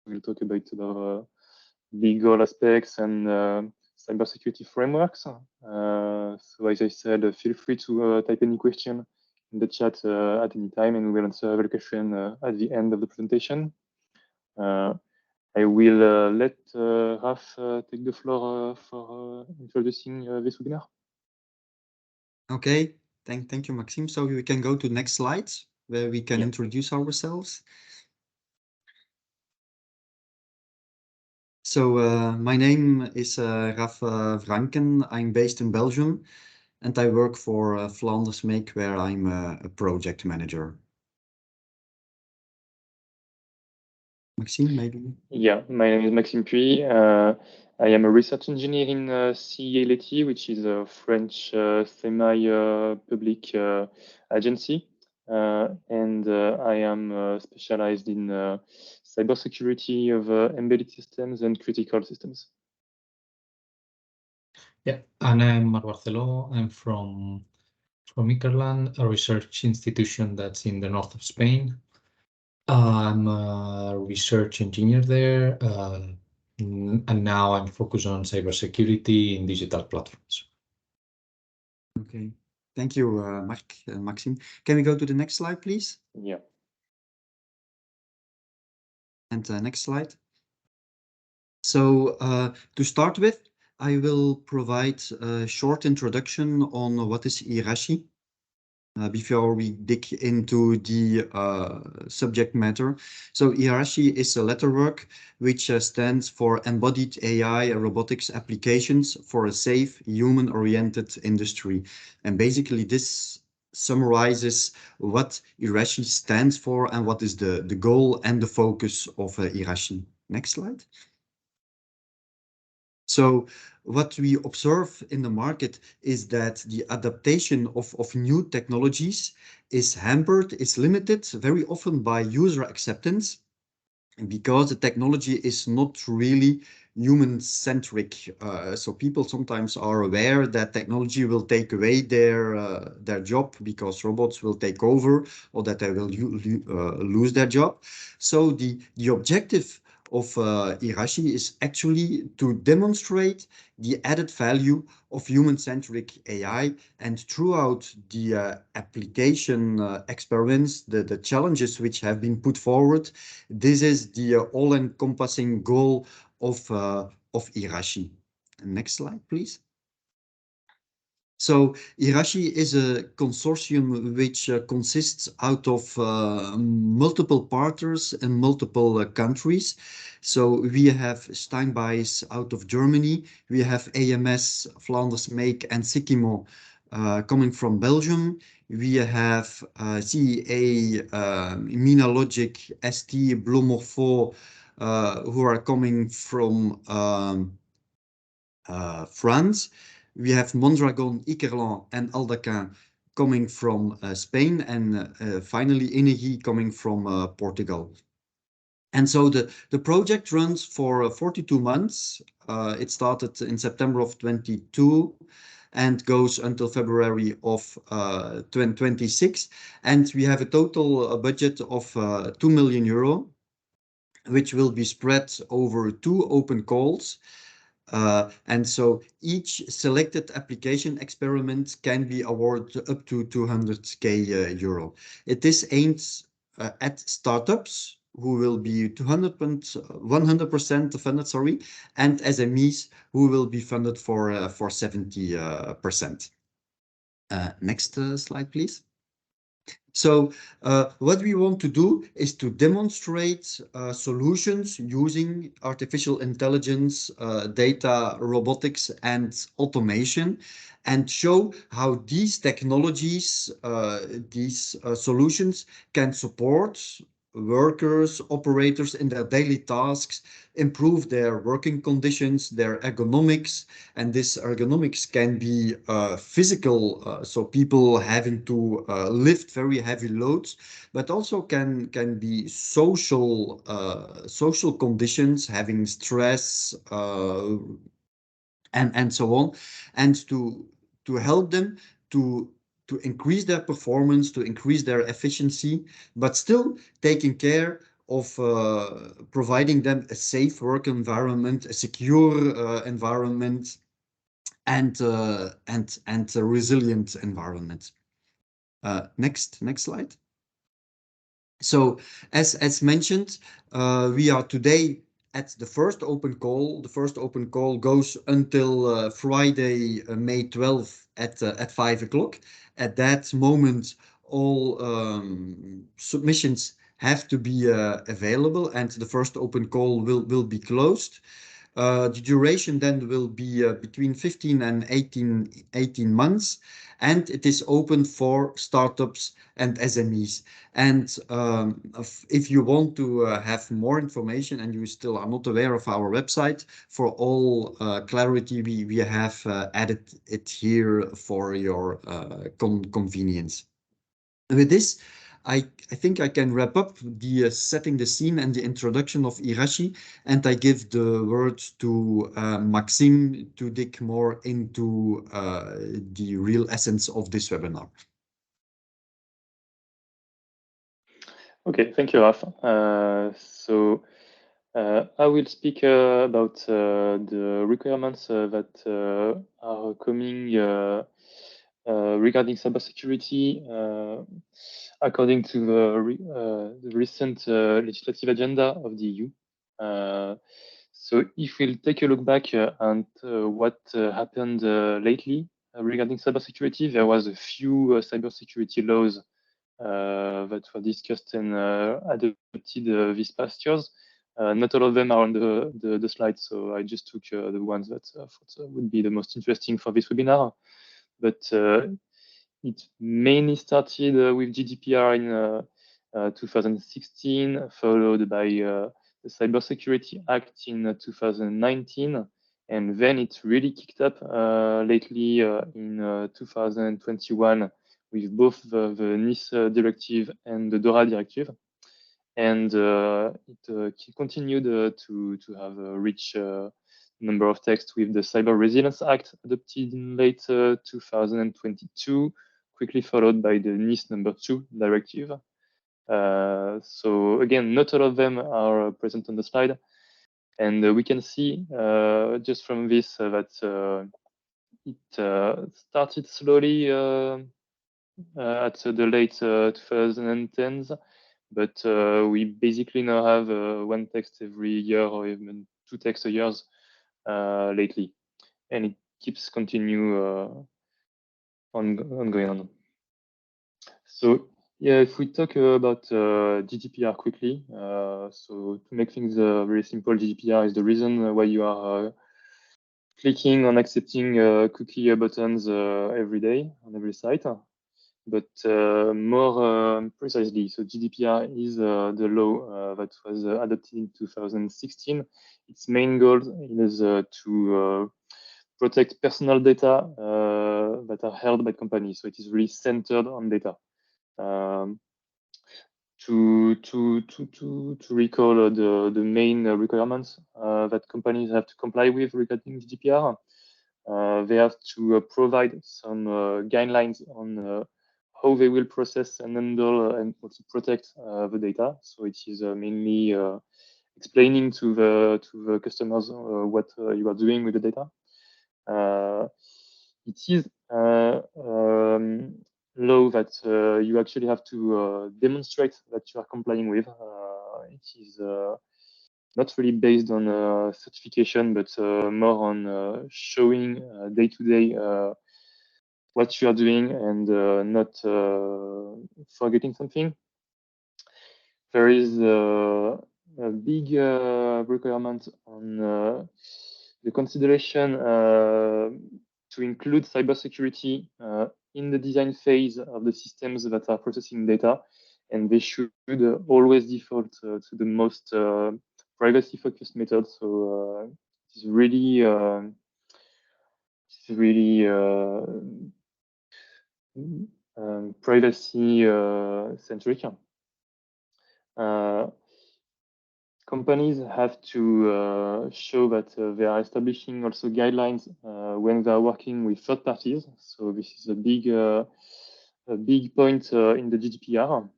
we'll talk about the legal aspects and cybersecurity frameworks. So as I said, feel free to type any question in the chat at any time, and we'll answer every question at the end of the presentation. I will let Raf take the floor for introducing this webinar. Okay, thank you, Maxime. So we can go to the next slides where we can introduce ourselves. So my name is Raf Franken. I'm based in Belgium, and I work for Flanders Make, where I'm a project manager. Maxime, maybe? Yeah, my name is Maxime Puy. I am a research engineer in CEARASHI, which is a French semi-public agency. And I am specialized in cybersecurity of embedded systems and critical systems. Yeah, and I'm Marc Barceló. I'm from Ikerland, a research institution that's in the north of Spain. I'm a research engineer there, and now I'm focused on cybersecurity in digital platforms. Okay, thank you, Marc and Maxime. Can we go to the next slide, please? Yeah. And next slide. So to start with, I will provide a short introduction on what is EARASHI before we dig into the subject matter. So EARASHI is a letterwork which stands for Embodied AI Robotics Applications for a Safe Human-Oriented Industry. And basically this summarizes what EARASHI stands for and what is the goal and the focus of EARASHI. Next slide. So what we observe in the market is that the adaptation of new technologies is hampered, is limited very often by user acceptance, because the technology is not really human-centric. So people sometimes are aware that technology will take away their job because robots will take over, or that they will lose their job. So the objective of EARASHI is actually to demonstrate the added value of human-centric AI, and throughout the application experiments, the challenges which have been put forward, this is the all-encompassing goal of EARASHI. Next slide, please. So EARASHI is a consortium which consists out of multiple partners in multiple countries. So we have Steinbeis out of Germany, we have AMS, Flanders Make, and Sikimo coming from Belgium. We have CEA, Minalogic, ST, Blomorpho, who are coming from France. We have Mondragon, Ikerland, and Aldacan coming from Spain, and finally Inegi coming from Portugal. And so the project runs for 42 months. It started in September of 22 and goes until February of 2026. And we have a total budget of 2 million euro, which will be spread over 2 open calls. And so each selected application experiment can be awarded up to 200k euro. It is aimed at startups who will be 100% funded, sorry, and SMEs who will be funded for 70%. Next slide, please. So what we want to do is to demonstrate solutions using artificial intelligence, data, robotics, and automation, and show how these technologies, these solutions can support workers, operators in their daily tasks, improve their working conditions, their ergonomics, and this ergonomics can be physical, so people having to lift very heavy loads, but also can be social conditions, having stress and so on, and to help them to increase their performance, to increase their efficiency, but still taking care of providing them a safe work environment, a secure environment, and a resilient environment. Next slide. So as mentioned, we are today at the first open call. The first open call goes until Friday, May 12th at 5 o'clock. At that moment, all submissions have to be available, and the first open call will be closed. The duration then will be between 15 and 18 months, and it is open for startups and SMEs. And if you want to have more information and you still are not aware of our website, for all clarity, we have added it here for your convenience. And with this, I think I can wrap up the setting the scene and the introduction of EARASHI, and I give the word to Maxime to dig more into the real essence of this webinar. Okay, thank you, Raf. I will speak about the requirements that are coming regarding cybersecurity according to the recent legislative agenda of the EU. So if we'll take a look back at what happened lately regarding cybersecurity, there was a few cybersecurity laws that were discussed and adopted these past years. Not all of them are on the slide, so I just took the ones that I thought would be the most interesting for this webinar. But it mainly started with GDPR in 2016, followed by the Cybersecurity Act in 2019, and then it really kicked up lately in 2021 with both the NIS directive and the DORA directive. And it continued to have a rich number of texts with the Cyber Resilience Act adopted in late 2022, quickly followed by the NIS #2 directive. So again, not all of them are present on the slide. And we can see just from this that it started slowly at the late 2010s, but we basically now have one text every year or even two texts a year lately, and it keeps ongoing on. So yeah, if we talk about GDPR quickly, so to make things very simple, GDPR is the reason why you are clicking on accepting cookie buttons every day on every site. But more precisely, so GDPR is the law that was adopted in 2016. Its main goal is to protect personal data that are held by companies. So it is really centered on data. To recall the main requirements that companies have to comply with regarding GDPR, they have to provide some guidelines on how they will process and handle and also protect the data. So it is mainly explaining to the customers what you are doing with the data. It is law that you actually have to demonstrate that you are complying with. It is not really based on certification, but more on showing day to day what you are doing and not forgetting something. There is a big requirement on the consideration to include cybersecurity in the design phase of the systems that are processing data, and they should always default to the most privacy-focused method. So it's really privacy-centric. Companies have to show that they are establishing also guidelines when they are working with third parties. So this is a big point in the GDPR.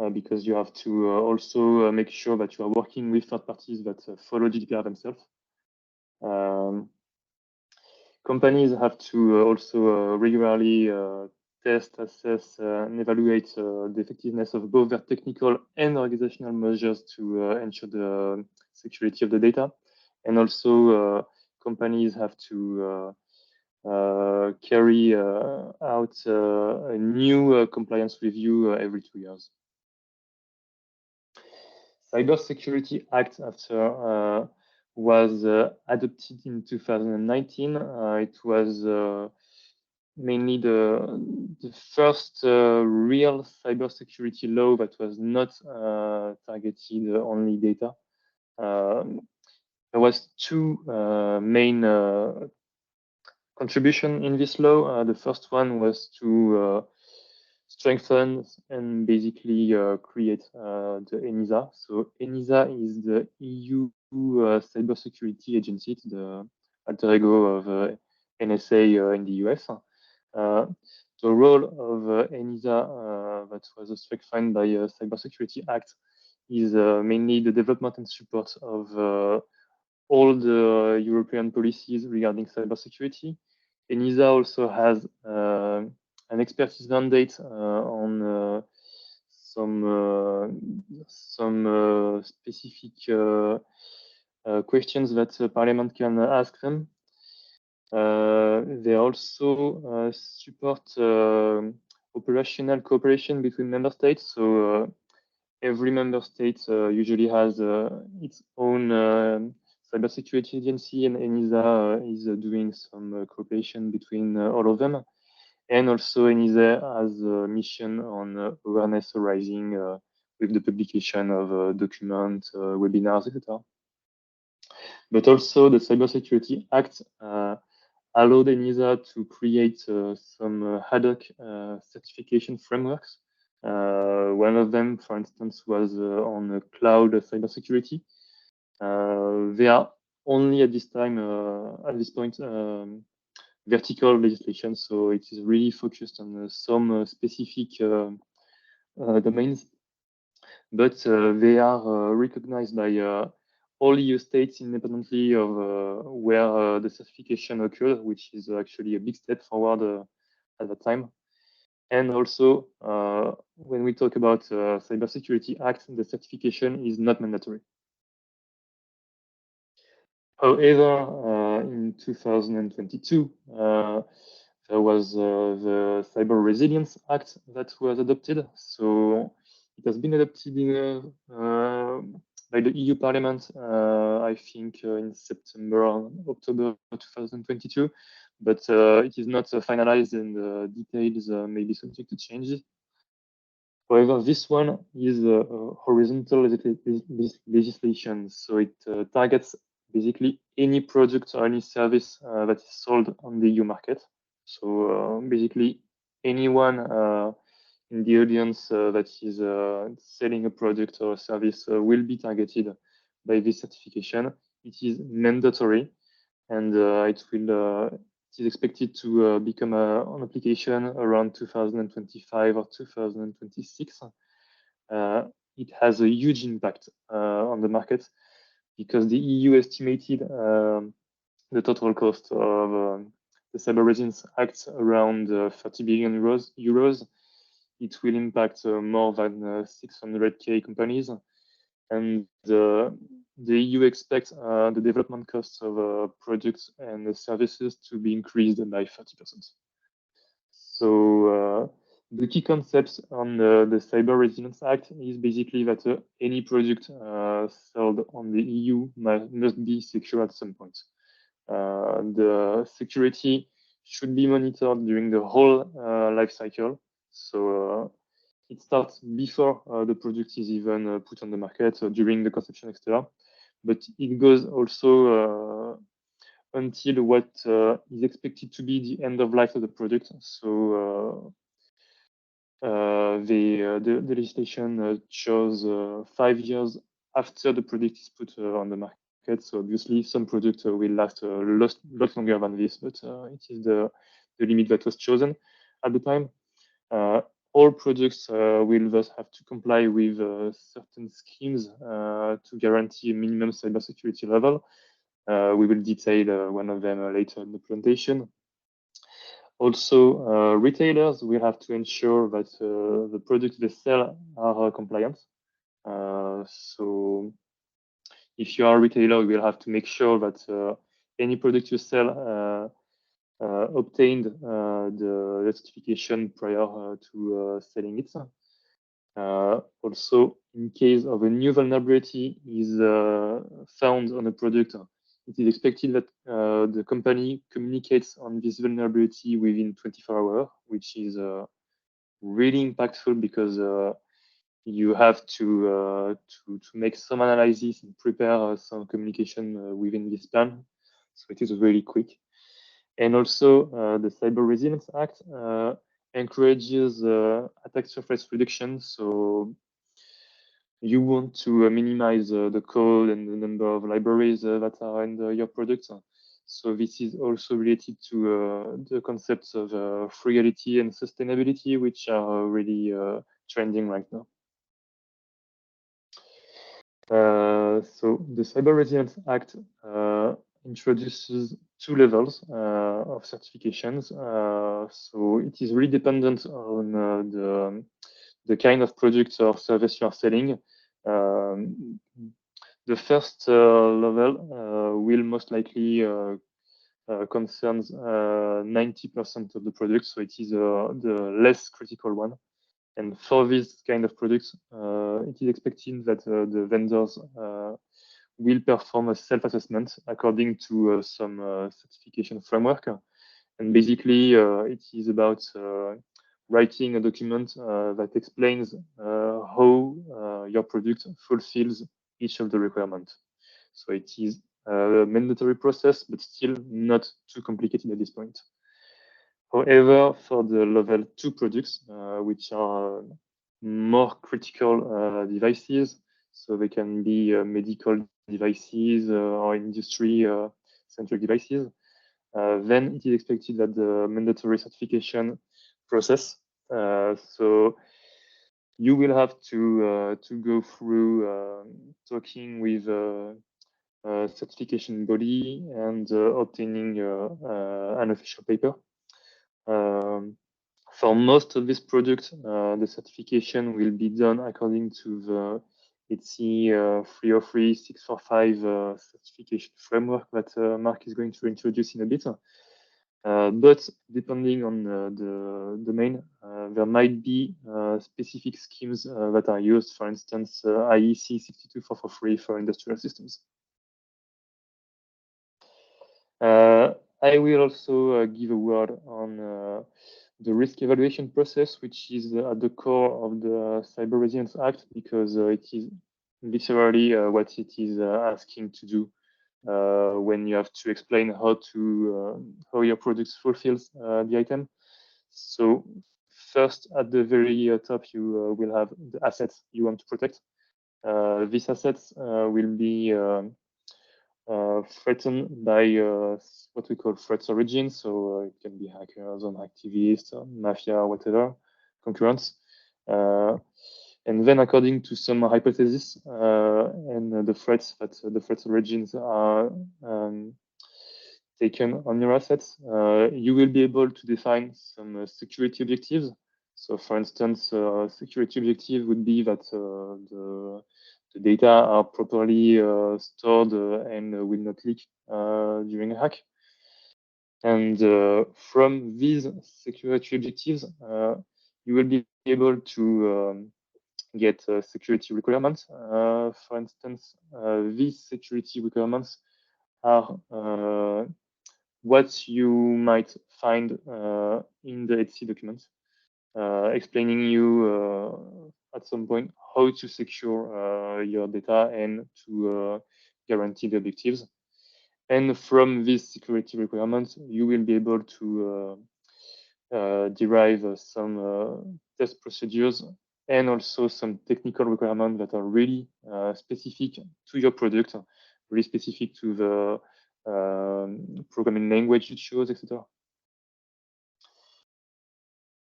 because you have to also make sure that you are working with third parties that follow GDPR themselves. Companies have to also regularly test, assess, and evaluate the effectiveness of both their technical and organizational measures to ensure the security of the data. And also, companies have to carry out a new compliance review every 2 years. Cybersecurity Act after was adopted in 2019. It was mainly the first real cybersecurity law that was not targeted only data. There was two main contribution in this law. The first one was to strengthen and basically create the ENISA. So ENISA is the EU cybersecurity agency, the alter ego of NSA in the US. The role of ENISA that was strengthened by Cybersecurity Act is mainly the development and support of all the European policies regarding cybersecurity. ENISA also has an expertise mandate on some specific questions that Parliament can ask them. They also support operational cooperation between member states. So every member state usually has its own cybersecurity agency, and ENISA is doing some cooperation between all of them. And also ENISA has a mission on awareness raising with the publication of documents, webinars, etc. But also the Cybersecurity Act allowed ENISA to create some ad hoc certification frameworks. One of them, for instance, was on cloud cybersecurity. They are only at this time, at this point, vertical legislation, so it is really focused on some specific domains, but they are recognized by all EU states independently of where the certification occurred, which is actually a big step forward at that time. And also, when we talk about Cybersecurity Act, the certification is not mandatory. However, in 2022, there was the Cyber Resilience Act that was adopted. So it has been adopted by the EU Parliament, I think in September or October 2022, but it is not finalized, and the details may be subject to changes. However, this one is horizontal legislation, so it targets basically any product or any service that is sold on the EU market. So basically, anyone in the audience that is selling a product or a service will be targeted by this certification. It is mandatory, and it is expected to become an application around 2025 or 2026. It has a huge impact on the market, because the EU estimated the total cost of the Cyber Resilience Act around 30 billion euros. It will impact more than 600k companies, and the EU expects the development costs of products and services to be increased by 30%. So the key concepts on the Cyber Resilience Act is basically that any product sold on the EU must be secure at some point. The security should be monitored during the whole life cycle. So it starts before the product is even put on the market, during the conception, etc. But it goes also until what is expected to be the end of life of the product. So the legislation shows 5 years after the product is put on the market. So obviously, some products will last a lot longer than this, but it is the limit that was chosen at the time. all products will thus have to comply with certain schemes to guarantee a minimum cybersecurity level. We will detail one of them later in the presentation. Also, retailers will have to ensure that the products they sell are compliant. So if you are a retailer, you will have to make sure that any product you sell obtained the certification prior to selling it. Also, in case of a new vulnerability is found on a product, it is expected that the company communicates on this vulnerability within 24 hours, which is really impactful because you have to make some analysis and prepare some communication within this plan. So it is really quick. And also, the Cyber Resilience Act encourages attack surface reduction. So you want to minimize the code and the number of libraries that are in your products. So this is also related to the concepts of frugality and sustainability, which are really trending right now. So the Cyber Resilience Act introduces two levels of certifications. So it is really dependent on the kind of product or service you are selling. The first level will most likely concerns 90% of the products, so it is the less critical one. And for this kind of products, it is expected that the vendors will perform a self-assessment according to some certification framework. And basically, it is about writing a document that explains how your product fulfills each of the requirements. So it is a mandatory process, but still not too complicated at this point. However, for the level 2 products, which are more critical devices, so they can be medical devices or industry-centric devices, then it is expected that the mandatory certification process. So you will have to go through talking with a certification body and obtaining an official paper. For most of these products, the certification will be done according to the ETSI 303-645 certification framework that Mark is going to introduce in a bit. But depending on the domain, there might be specific schemes that are used, for instance, IEC 62443 for industrial systems. I will also give a word on the risk evaluation process, which is at the core of the Cyber Resilience Act, because it is literally what it is asking to do when you have to explain how your product fulfills the item. So first, at the very top, you will have the assets you want to protect. These assets will be threatened by what we call threats origin. So it can be hackers, on activists, mafia, whatever, concurrents. And then according to some hypotheses and the threats origins are taken on your assets, you will be able to define some security objectives. So for instance, security objective would be that the data are properly stored and will not leak during a hack. And from these security objectives, you will be able to get security requirements. For instance, these security requirements are what you might find in the ETSI document, explaining you at some point how to secure your data and to guarantee the objectives. And from these security requirements, you will be able to derive some test procedures and also some technical requirements that are really specific to your product, really specific to the programming language you choose, etc.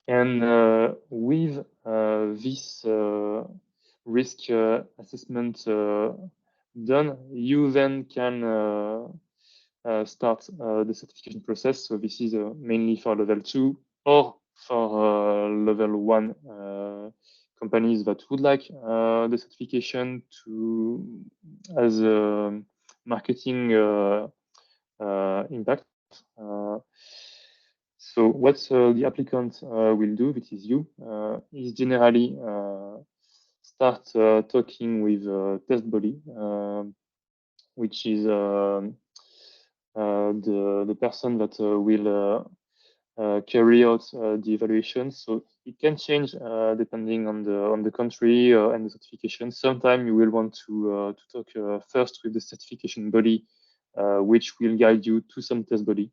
And with this risk assessment done, you then can start the certification process. So this is mainly for level 2 or for level 1 companies that would like the certification to as a marketing impact. So what the applicant will do, which is you, is generally start talking with test body, which is the person that will carry out the evaluation. So it can change depending on the country and the certification. Sometimes you will want to talk first with the certification body, which will guide you to some test body.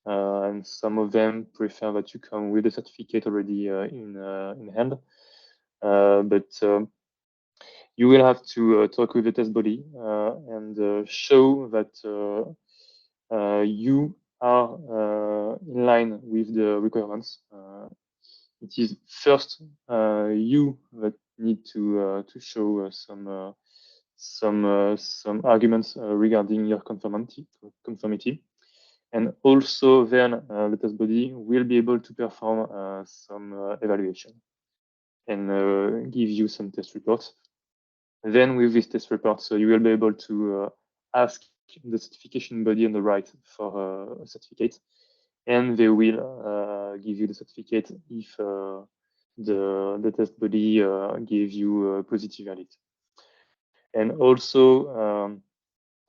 And some of them prefer that you come with the certificate already in hand. But you will have to talk with the test body and show that you are in line with the requirements. It is first you that need to show some arguments regarding your conformity. And also then the test body will be able to perform some evaluation and give you some test reports. Then with this test report, so you will be able to ask the certification body on the right for a certificate, and they will give you the certificate if the test body gave you a positive verdict. And also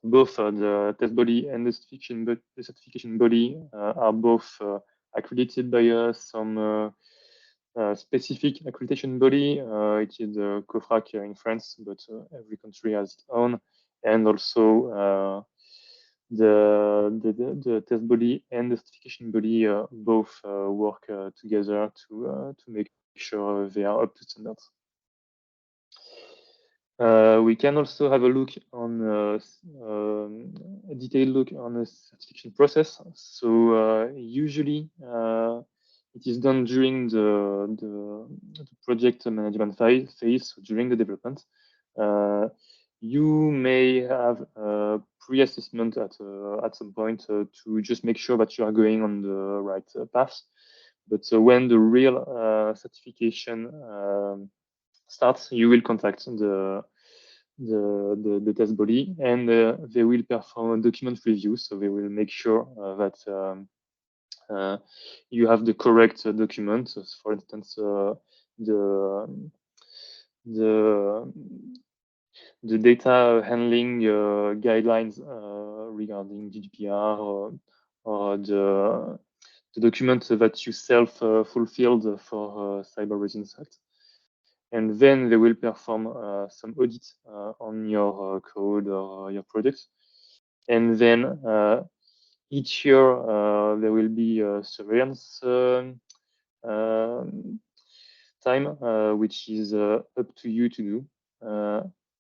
both the test body and the certification body are both accredited by some specific accreditation body. It is the COFRAC in France, but every country has its own. And also the test body and the certification body both work together to make sure they are up to standards. We can also have a look on a detailed look on the certification process. So usually it is done during the project management phase, so during the development. You may have a pre-assessment at some point to just make sure that you are going on the right path. But when the real certification starts, you will contact the test body, and they will perform a document review. So they will make sure that you have the correct document. So for instance, the data handling guidelines regarding GDPR or the document that you self-fulfilled for Cyber Resilience Act. And then they will perform some audit on your code or your product. And then each year there will be surveillance time, which is up to you to do.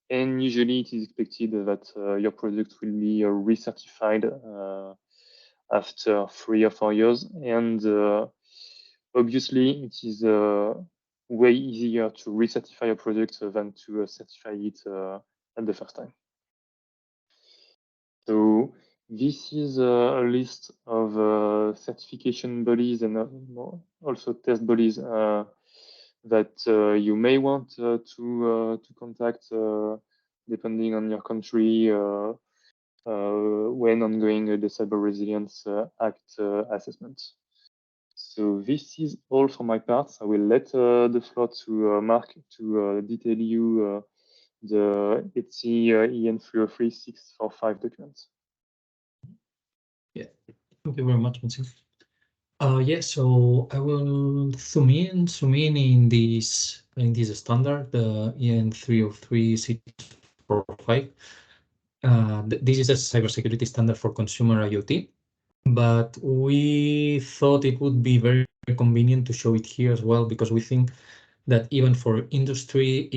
And usually it is expected that your product will be recertified after 3 or 4 years. And obviously it is way easier to recertify a product than to certify it at the first time. So this is a list of certification bodies and also test bodies that you may want to contact depending on your country when ongoing the Cyber Resilience Act assessment. So this is all for my part. I will let the floor to Mark to detail you the ETSI EN 303-645 documents. Yeah, thank you very much, Matthew. Yeah, so I will zoom in this standard, the EN 303-645. This is a cybersecurity standard for consumer IoT, but we thought it would be very convenient to show it here as well, because we think that even for industry,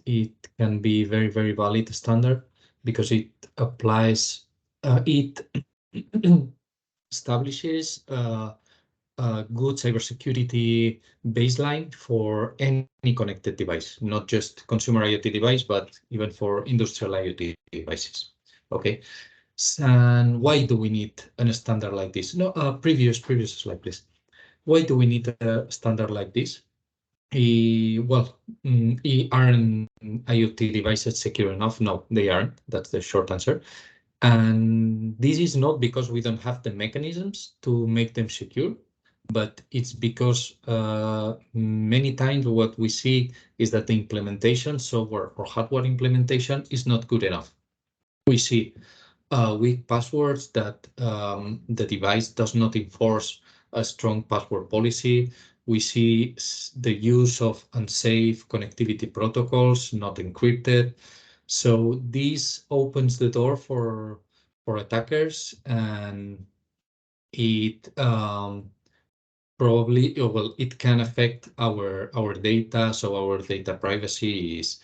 it can be very, very valid standard, because it applies, it establishes a good cybersecurity baseline for any connected device, not just consumer IoT device, but even for industrial IoT devices. Okay. And why do we need a standard like this? No, previous slide, please. Why do we need a standard like this? Well, aren't IoT devices secure enough? No, they aren't. That's the short answer. And this is not because we don't have the mechanisms to make them secure, but it's because many times what we see is that the implementation, software or hardware implementation, is not good enough. We see weak passwords, that the device does not enforce a strong password policy. We see the use of unsafe connectivity protocols, not encrypted. So this opens the door for attackers, and it probably, well, it can affect our data. So our data privacy is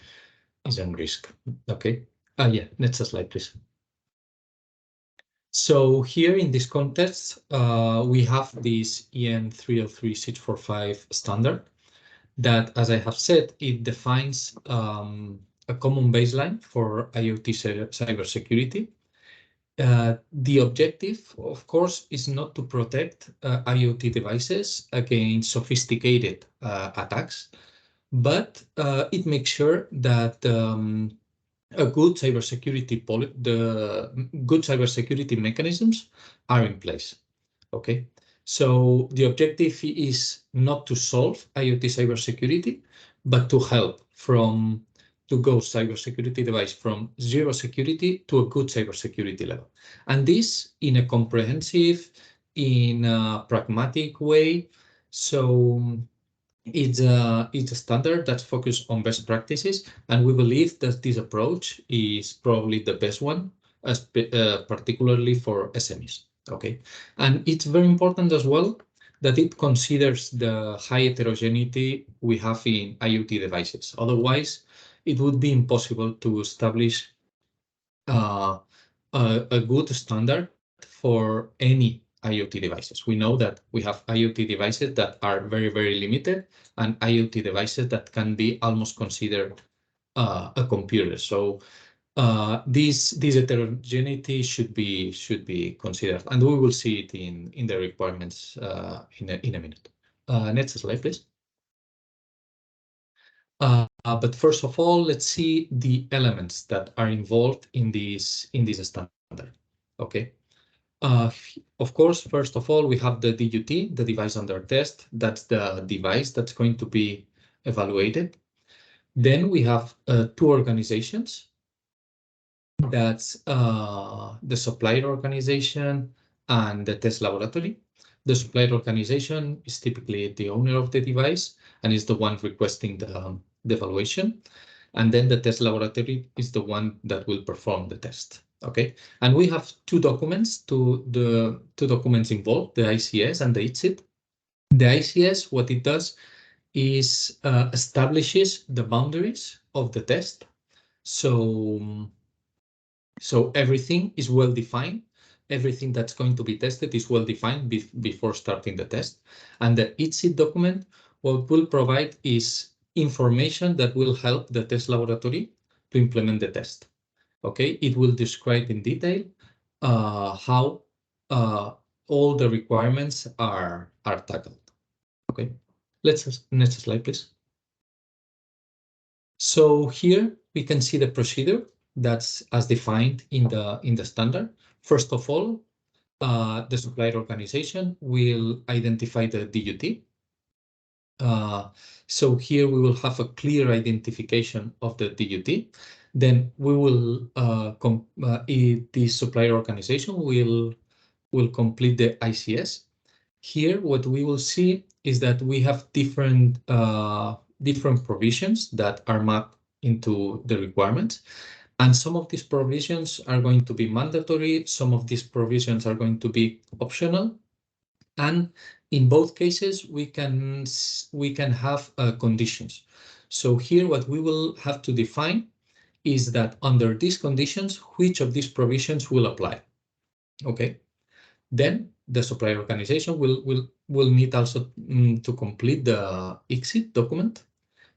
in risk. Okay. Yeah, next slide, please. So here in this context, we have this EN 303.645 standard that, as I have said, it defines a common baseline for IoT cybersecurity. The objective, of course, is not to protect IoT devices against sophisticated attacks, but it makes sure that a good cybersecurity mechanisms are in place. Okay, so the objective is not to solve IoT cybersecurity, but to help to go cybersecurity device from zero security to a good cybersecurity level, and this in a comprehensive, in a pragmatic way. So it's a standard that's focused on best practices, and we believe that this approach is probably the best one, particularly for SMEs. Okay, and it's very important as well that it considers the high heterogeneity we have in IoT devices. Otherwise, it would be impossible to establish a good standard for any IoT devices. We know that we have IoT devices that are very, very limited, and IoT devices that can be almost considered a computer. So this heterogeneity should be considered, and we will see it in the requirements in a minute. Next slide, please. But first of all, let's see the elements that are involved in this standard. Okay. Of course, first of all, we have the DUT, the device under test. That's the device that's going to be evaluated. Then we have two organizations. That's the supplier organization and the test laboratory. The supplier organization is typically the owner of the device and is the one requesting the evaluation. And then the test laboratory is the one that will perform the test. Okay, and we have two documents involved, the ICS and the ITSIT. The ICS, what it does is establishes the boundaries of the test. So everything is well defined. Everything that's going to be tested is well defined before starting the test. And the ITSIT document, what will provide is information that will help the test laboratory to implement the test. Okay, it will describe in detail how all the requirements are tackled. Okay, next slide, please. So here we can see the procedure that's as defined in the standard. First of all, the supplier organization will identify the DUT. So here we will have a clear identification of the DUT. Then we will the supplier organization will complete the ICS. Here, what we will see is that we have different provisions that are mapped into the requirements. And some of these provisions are going to be mandatory. Some of these provisions are going to be optional. And in both cases, we can have conditions. So here, what we will have to define is that under these conditions, which of these provisions will apply. Okay. Then the supplier organization will need also to complete the exit document.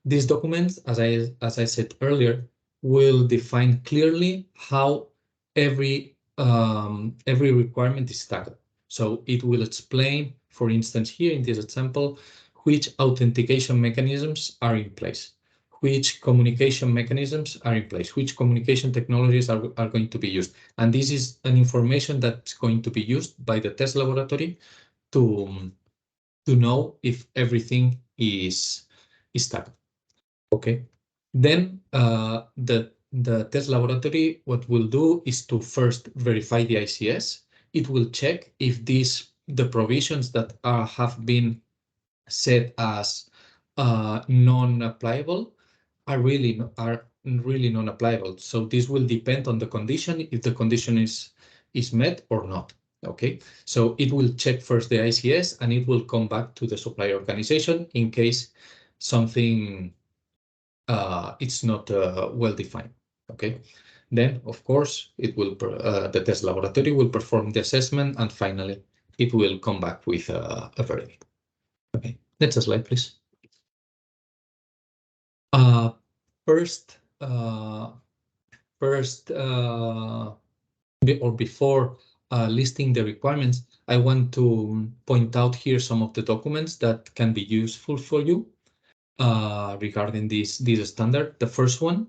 This document, as I said earlier, will define clearly how every requirement is tackled. So it will explain, for instance, here in this example, which authentication mechanisms are in place, which communication mechanisms are in place, which communication technologies are going to be used. And this is an information that's going to be used by the test laboratory to know if everything is tackled. Okay. Then the test laboratory, what we'll do is to first verify the ICS. It will check if the provisions that have been set as non-applicable are really non-applicable. So this will depend on the condition, if the condition is met or not. Okay, so it will check first the ICS and it will come back to the supplier organization in case something it's not well defined. Okay, then of course it will the test laboratory will perform the assessment and finally it will come back with a verdict. Okay, next slide, please. Before listing the requirements, I want to point out here some of the documents that can be useful for you regarding this standard. The first one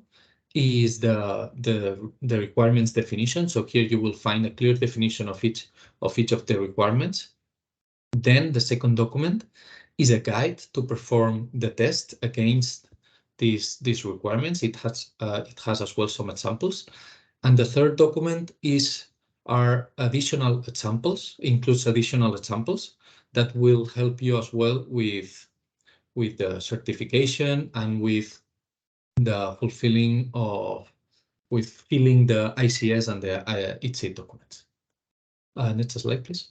is the requirements definition. So here you will find a clear definition of each of the requirements. Then the second document is a guide to perform the test against these requirements. It has as well some examples. And the third document are additional examples, includes additional examples that will help you as well with the certification and with the filling the ICS and the ITSA documents. Next slide, please.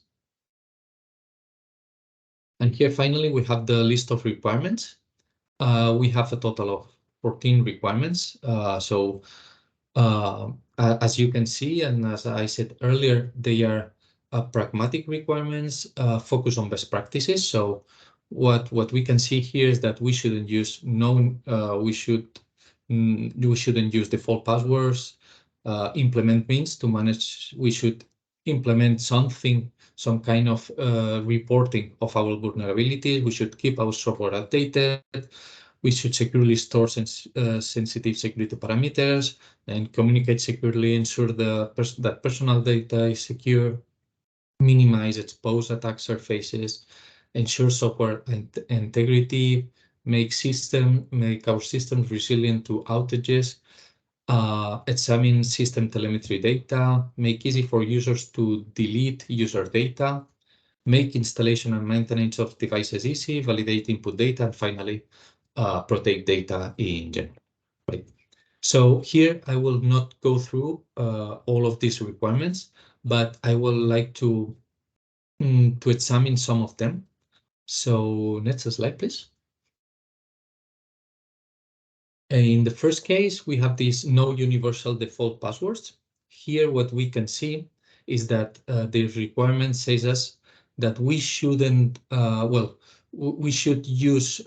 And here, finally, we have the list of requirements. We have a total of 14 requirements. As you can see, and as I said earlier, they are pragmatic requirements focused on best practices. So what we can see here is that we shouldn't use we shouldn't use default passwords. Implement means to manage. We should implement some kind of reporting of our vulnerabilities. We should keep our software updated. We should securely store sensitive security parameters and communicate securely, ensure that personal data is secure, minimize exposed attack surfaces, ensure software integrity, make our systems resilient to outages, examine system telemetry data, make easy for users to delete user data, make installation and maintenance of devices easy, validate input data, and finally, protect data in general. Right. So here I will not go through all of these requirements, but I would like to examine some of them. So next slide, please. In the first case, we have these no universal default passwords. Here, what we can see is that the requirement says us that we shouldn't, we should use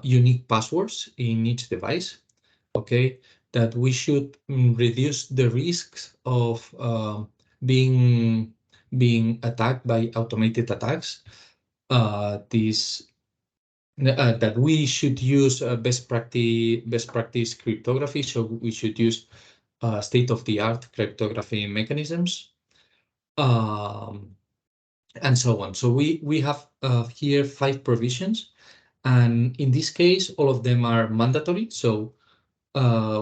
unique passwords in each device, okay? That we should reduce the risks of being attacked by automated attacks. That we should use best practice cryptography. So we should use state-of-the-art cryptography mechanisms, and so on. So we have here 5 provisions, and in this case, all of them are mandatory. So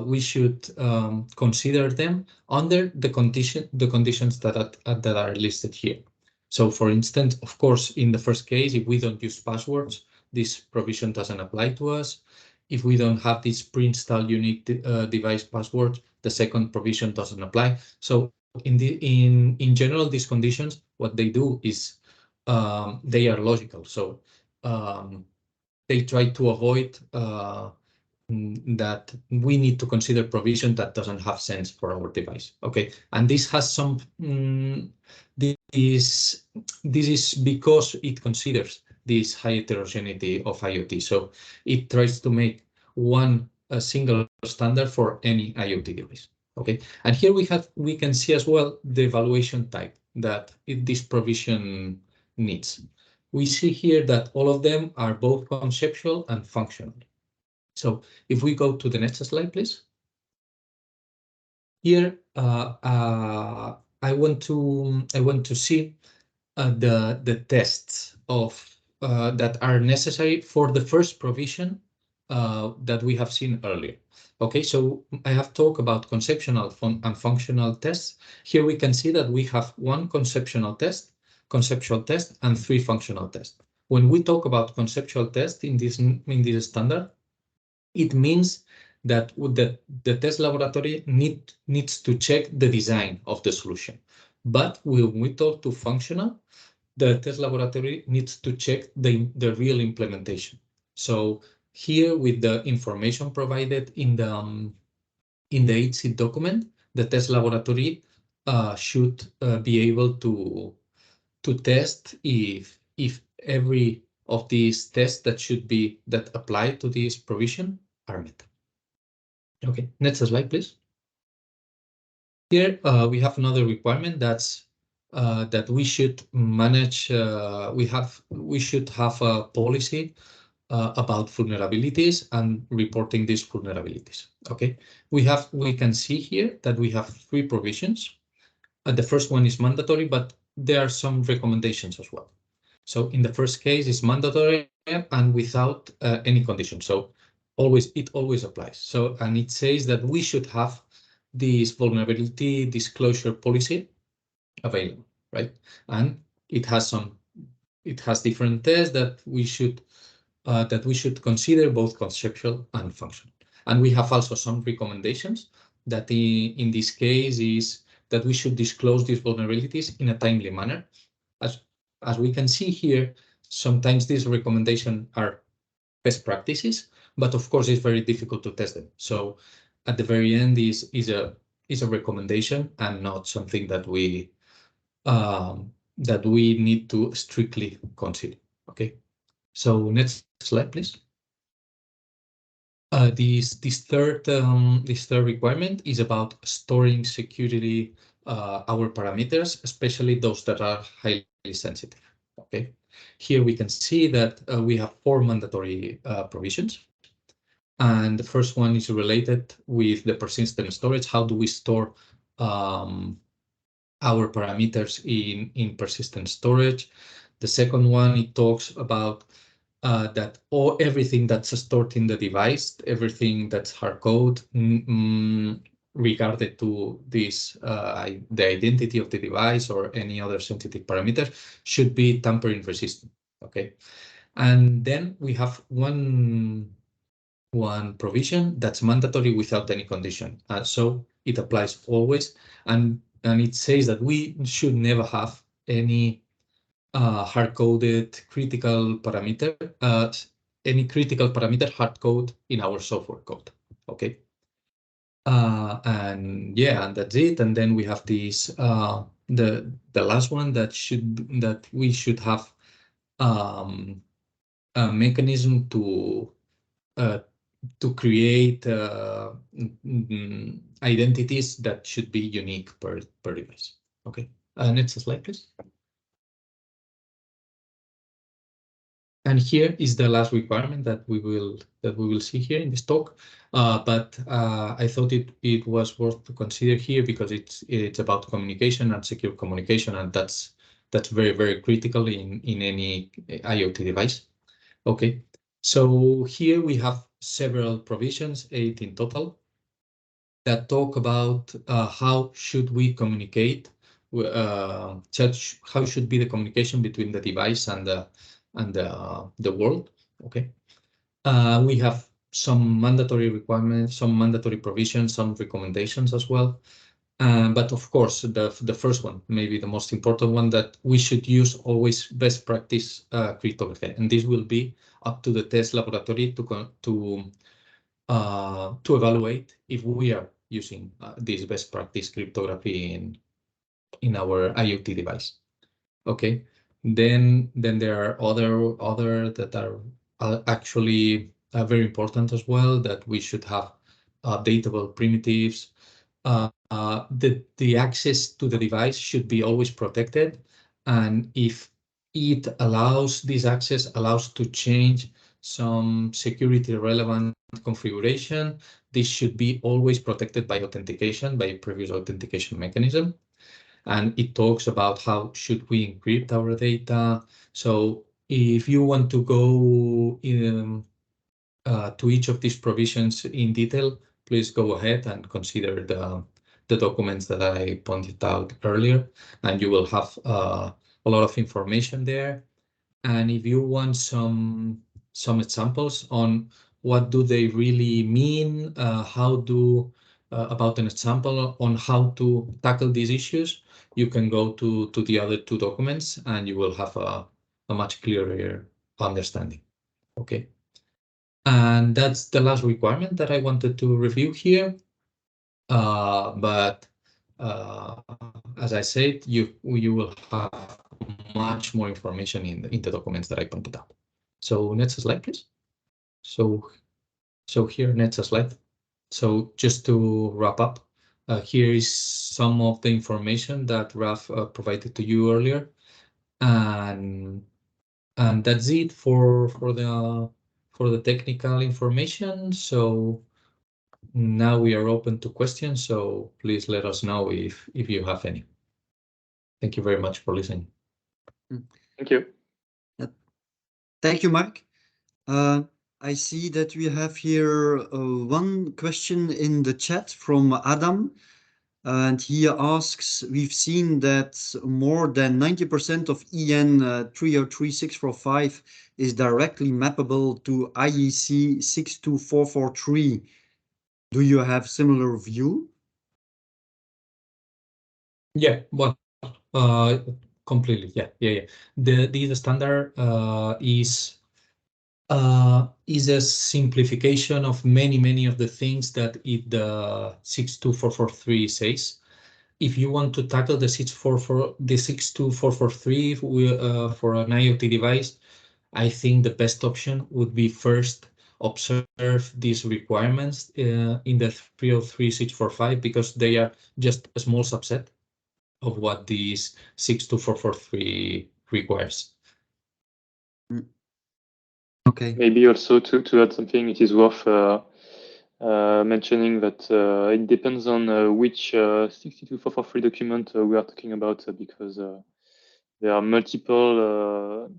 we should consider them under the conditions that are listed here. So, for instance, of course, in the first case, if we don't use passwords, this provision doesn't apply to us. If we don't have this pre-installed unique device password, the second provision doesn't apply. So in general, these conditions, what they do is they are logical. So they try to avoid that we need to consider provision that doesn't have sense for our device. Okay, and this has some this is because it considers this high heterogeneity of IoT. So it tries to make a single standard for any IoT device. Okay, and here we can see as well the evaluation type that this provision needs. We see here that all of them are both conceptual and functional. So if we go to the next slide, please. Here, I want to see the tests of that are necessary for the first provision that we have seen earlier. Okay, so I have talked about conceptual and functional tests. Here we can see that we have one conceptual test, and 3 functional tests. When we talk about conceptual test in this standard, it means that the test laboratory needs to check the design of the solution. But when we talk to functional, the test laboratory needs to check the real implementation. So here, with the information provided in the 8C document, the test laboratory should be able to test if every of these tests that apply to this provision are met. Okay, next slide, please. Here we have another requirement that's that we should manage. We should have a policy about vulnerabilities and reporting these vulnerabilities. Okay, we can see here that we have 3 provisions. The first one is mandatory, but there are some recommendations as well. So in the first case, it's mandatory and without any condition. So it always applies. So, and it says that we should have this vulnerability disclosure policy available, right? And it has different tests that we should consider, both conceptual and functional. And we have also some recommendations that in this case is that we should disclose these vulnerabilities in a timely manner. As we can see here, sometimes these recommendations are best practices, but of course it's very difficult to test them. So at the very end is a recommendation and not something that we need to strictly consider. Okay, so next slide, please. This third requirement is about storing securely our parameters, especially those that are highly sensitive. Okay, here we can see that we have 4 mandatory provisions, and the first one is related with the persistent storage. How do we store our parameters in persistent storage? The second one, it talks about that everything that's stored in the device, everything that's hard code, regarded to this the identity of the device or any other sensitive parameter, should be tampering resistant. Okay, and then we have one provision that's mandatory without any condition, so it applies always, and it says that we should never have any hard-coded critical parameter, hard code in our software code. Okay, and yeah, and that's it. And then we have this the last one that we should have a mechanism to create identities that should be unique per device. Okay, next slide, please. And here is the last requirement that we will see here in this talk. But I thought it was worth to consider here because it's about communication and secure communication, and that's very, very critical in any IoT device. Okay, so here we have several provisions, 8 in total, that talk about how should we communicate, how should be the communication between the device and the world. Okay, we have some mandatory requirements, some mandatory provisions, some recommendations as well. But of course, the first one, maybe the most important one, that we should use always best practice cryptography, and this will be up to the test laboratory to evaluate if we are using this best practice cryptography in our IoT device. Okay, then there are other that are actually very important as well, that we should have updatable primitives. The access to the device should be always protected, and if it allows, this access allows to change some security relevant configuration, this should be always protected by authentication, by previous authentication mechanism. And it talks about how should we encrypt our data. So if you want to go to each of these provisions in detail, please go ahead and consider the documents that I pointed out earlier, and you will have a lot of information there. And if you want some examples on what do they really mean, about an example on how to tackle these issues, you can go to the other two documents and you will have a much clearer understanding. Okay. And that's the last requirement that I wanted to review here. But as I said, you will have much more information in the documents that I pointed out. So next slide, please. So here, next slide. So just to wrap up, here is some of the information that Raf provided to you earlier, and that's it for the technical information. So now we are open to questions. So please let us know if you have any. Thank you very much for listening. Thank you. Thank you, Mark. I see that we have here one question in the chat from Adam, and he asks, we've seen that more than 90% of EN 303645 is directly mappable to IEC 62443. Do you have similar view? Yeah, well, completely. Yeah. The standard is a simplification of many of the things that the 62443 says. If you want to tackle the 62443 for an IoT device, I think the best option would be first observe these requirements in the 303645, because they are just a small subset of what these 62443 requires. Okay. Maybe also to add something, it is worth mentioning that it depends on which 62443 document we are talking about, because there are multiple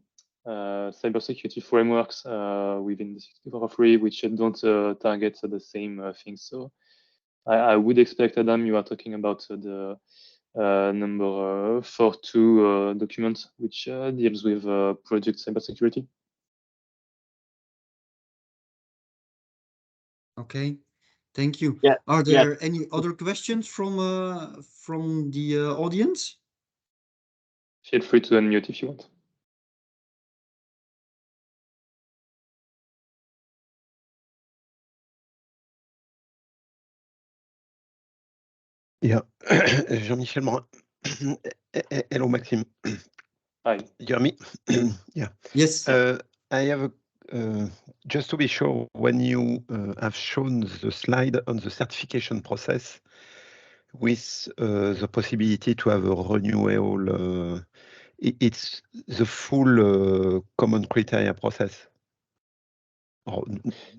cybersecurity frameworks within the 62443 which don't target the same things. So I would expect, Adam, you are talking about the number 42 document, which deals with project cybersecurity. Okay, thank you. Yeah. Are there any other questions from the audience? Feel free to unmute if you want. Yeah, Jean-Michel Morin. Hello, Maxime. Hi. You hear me? Yeah. Yes. I have just to be sure, when you have shown the slide on the certification process with the possibility to have a renewal, it's the full common criteria process. Or,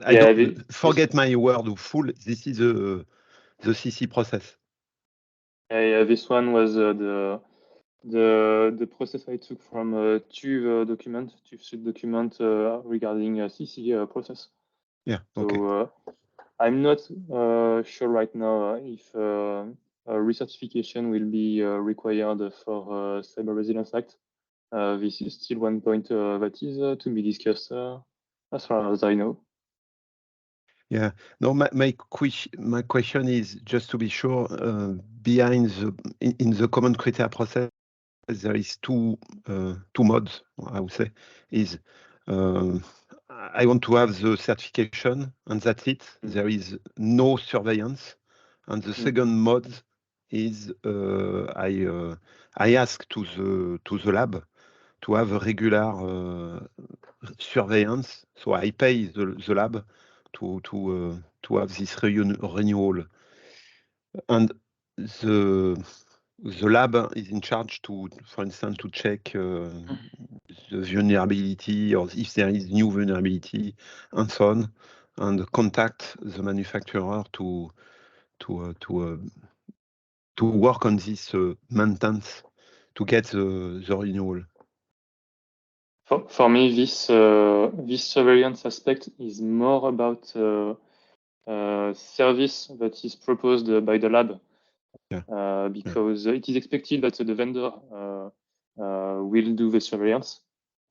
I don't forget my word of full. This is the CC process. Yeah, this one was the process I took from TÜV document regarding CC process. Yeah. Okay. So I'm not sure right now if recertification will be required for Cyber Resilience Act. This is still one point that is to be discussed as far as I know. Yeah. No, my question is just to be sure. Behind in the common criteria process, there is two modes. I would say is I want to have the certification and that's it. There is no surveillance. And the second mode is I ask to the lab to have a regular surveillance. So I pay the lab to have this renewal. And the lab is in charge to, for instance, to check the vulnerability or if there is new vulnerability and so on, and contact the manufacturer to work on this maintenance to get the renewal. For me, this surveillance aspect is more about service that is proposed by the lab, because it is expected that the vendor will do the surveillance,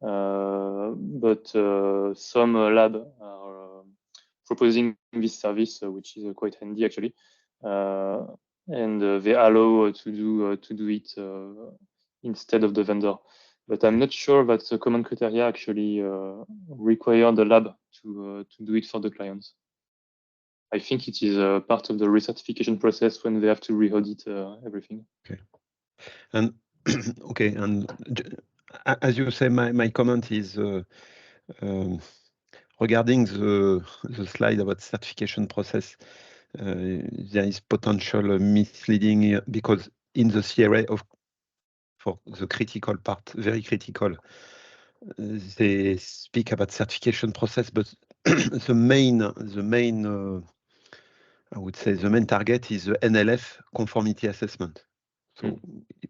but some lab are proposing this service, which is quite handy actually, and they allow to do it instead of the vendor. But I'm not sure that the common criteria actually require the lab to do it for the clients. I think it is part of the recertification process when they have to re-audit everything. Okay. And okay, and as you say, my comment is regarding the slide about certification process. There is potential misleading because in the CRA for the critical part, very critical, they speak about certification process, but the main I would say the main target is the NLF conformity assessment. So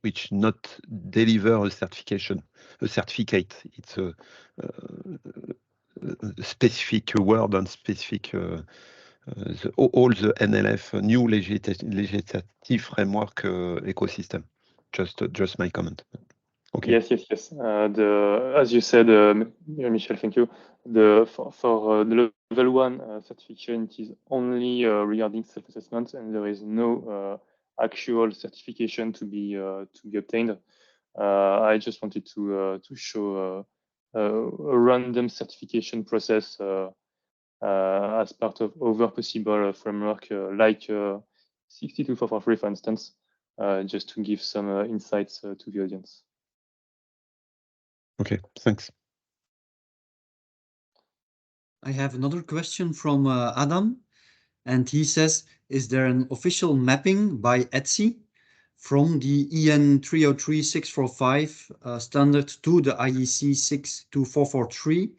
which not deliver a certificate. It's a specific word and specific all the NLF new legislative framework ecosystem. Just my comment. Okay. Yes. As you said, Michel, thank you. For the level 1 certification, it is only regarding self-assessment, and there is no actual certification to be obtained. I just wanted to show a random certification process as part of other possible framework like 62443, for instance, just to give some insights to the audience. Okay, thanks. I have another question from Adam, and he says, is there an official mapping by ETSI from the EN 303-645 standard to the IEC 62443?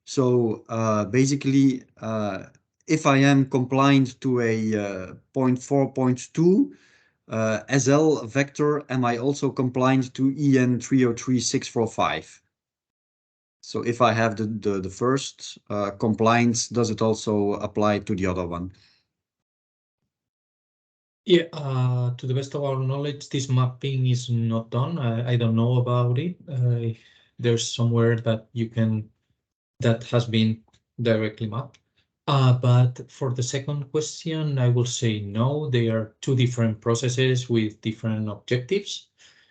So basically, if I am compliant to a 0.4.2 SL vector, am I also compliant to EN 303-645? So if I have the first compliance, does it also apply to the other one? Yeah, to the best of our knowledge, this mapping is not done. I don't know about it. There's somewhere that that has been directly mapped. But for the second question, I will say no. They are two different processes with different objectives.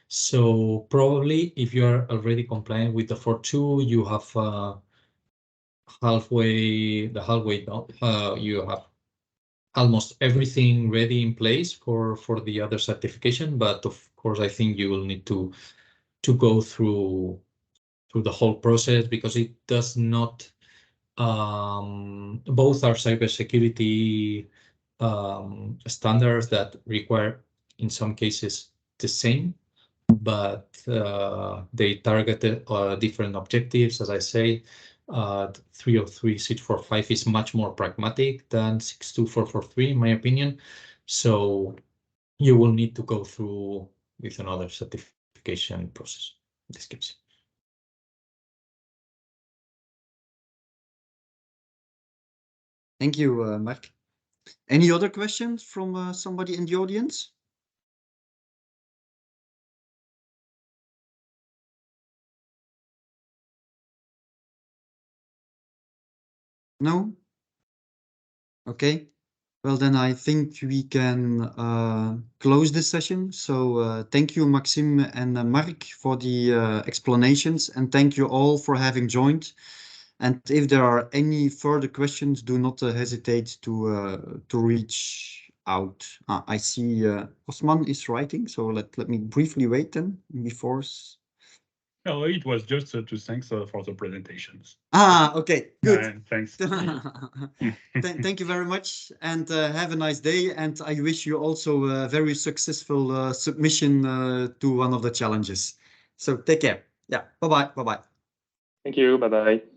So probably if you are already compliant with the 4.2, you have halfway done. You have almost everything ready in place for the other certification. But of course, I think you will need to go through the whole process because it does not. Both are cybersecurity standards that require, in some cases, the same, but they target different objectives. As I say, 303-645 is much more pragmatic than 62443, in my opinion. So you will need to go through with another certification process in this case. Thank you, Mark. Any other questions from somebody in the audience? No? Okay. Well, then I think we can close this session. So thank you, Maxime and Mark, for the explanations, and thank you all for having joined. And if there are any further questions, do not hesitate to reach out. I see Osman is writing, so let me briefly wait then before. No, it was just to thank for the presentations. Okay, good. Thanks. Thank you very much, and have a nice day. And I wish you also a very successful submission to one of the challenges. So take care. Yeah, bye-bye. Bye-bye. Thank you. Bye-bye.